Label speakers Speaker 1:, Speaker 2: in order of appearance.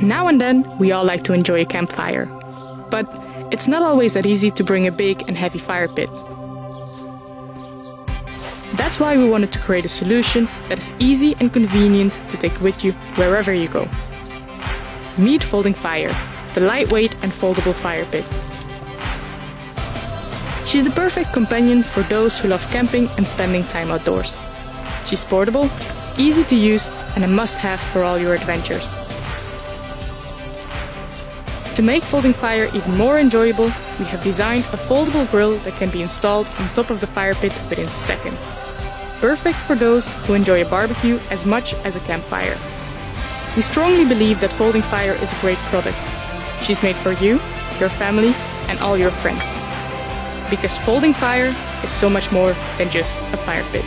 Speaker 1: Now and then, we all like to enjoy a campfire. But it's not always that easy to bring a big and heavy fire pit. That's why we wanted to create a solution that is easy and convenient to take with you wherever you go. Meet Folding Fire, the lightweight and foldable fire pit. She's the perfect companion for those who love camping and spending time outdoors. She's portable, easy to use, and a must-have for all your adventures. To make Folding Fire even more enjoyable, we have designed a foldable grill that can be installed on top of the fire pit within seconds. Perfect for those who enjoy a barbecue as much as a campfire. We strongly believe that Folding Fire is a great product. She's made for you, your family, and all your friends. Because Folding Fire is so much more than just a fire pit.